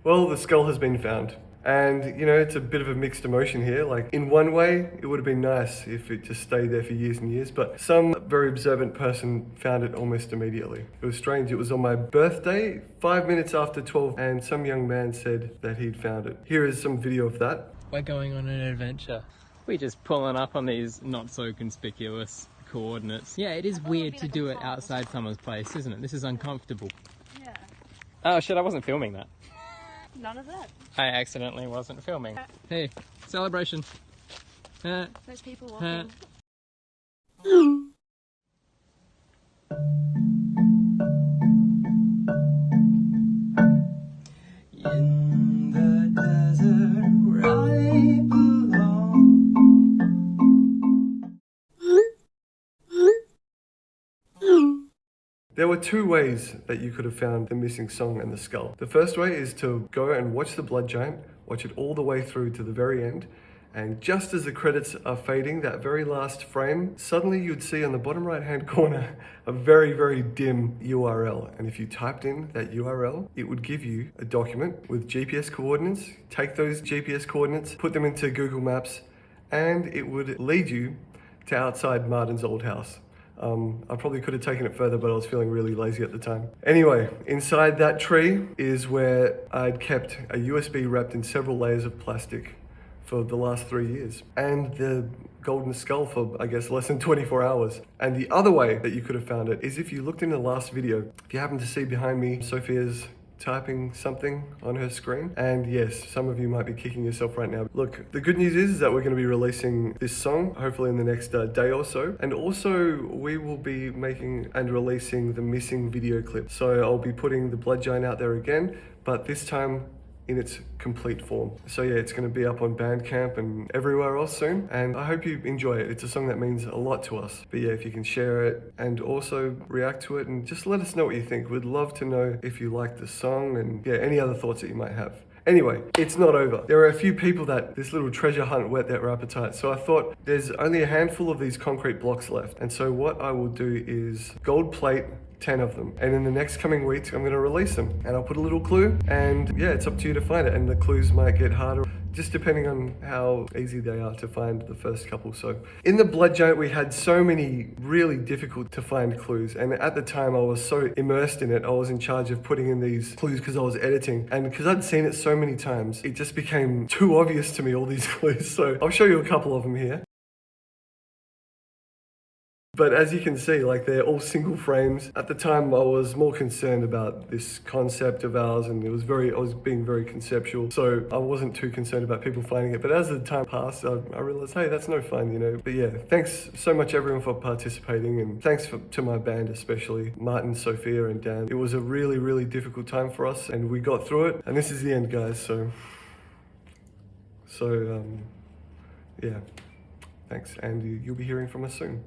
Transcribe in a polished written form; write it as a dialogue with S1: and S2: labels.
S1: Well, the skull has been found. And, you know, it's a bit of a mixed emotion here. Like, in one way, it would have been nice if it just stayed there for years and years, but some very observant person found it almost immediately. It was strange. It was on my birthday, 5 minutes after 12, and some young man said that he'd found it. Here is some video of that.
S2: We're going on an adventure. We're just pulling up on these not so conspicuous coordinates. Yeah, it is weird to do it outside someone's place, isn't it? This is uncomfortable.
S3: Yeah.
S2: Oh shit, I wasn't filming that.
S3: None of that.
S2: I accidentally wasn't filming. Hey, celebration.
S3: There's people walking.
S2: In the desert where I belong.
S1: There were two ways that you could have found the missing song and the skull. The first way is to go and watch The Blood Giant, watch it all the way through to the very end, and just as the credits are fading, that very last frame, suddenly you'd see on the bottom right hand corner a very, very dim URL. And if you typed in that URL, it would give you a document with GPS coordinates. Take those GPS coordinates, put them into Google Maps, and it would lead you to outside Martin's old house. I probably could have taken it further, but I was feeling really lazy at the time. Anyway, inside that tree is where I'd kept a USB wrapped in several layers of plastic for the last 3 years, and the golden skull for, I guess, less than 24 hours. And the other way that you could have found it is if you looked in the last video. If you happen to see behind me, Sophia's typing something on her screen. And yes, some of you might be kicking yourself right now. Look, the good news is that we're going to be releasing this song, hopefully in the next day or so. And also we will be making and releasing the missing video clip. So I'll be putting The Blood Giant out there again, but this time in its complete form. So yeah, it's going to be up on Bandcamp and everywhere else soon, and I hope you enjoy it. It's a song that means a lot to us. But yeah, if you can share it and also react to it and just let us know what you think. We'd love to know if you like the song and yeah, any other thoughts that you might have. Anyway, it's not over. There are a few people that this little treasure hunt whet their appetite. So I thought there's only a handful of these concrete blocks left. And so what I will do is gold plate 10 of them. And in the next coming weeks, I'm gonna release them. And I'll put a little clue, and yeah, it's up to you to find it. And the clues might get harder, just depending on how easy they are to find the first couple. So in The Blood Giant, we had so many really difficult to find clues. And at the time I was so immersed in it, I was in charge of putting in these clues because I was editing. And because I'd seen it so many times, it just became too obvious to me, all these clues. So I'll show you a couple of them here. But as you can see, like, they're all single frames. At the time, I was more concerned about this concept of ours, and I was being very conceptual. So I wasn't too concerned about people finding it. But as the time passed, I realized, hey, that's no fun, you know. But yeah, thanks so much everyone for participating, and thanks to my band, especially Martin, Sophia, and Dan. It was a really, really difficult time for us, and we got through it. And this is the end, guys. So yeah, thanks, and you'll be hearing from us soon.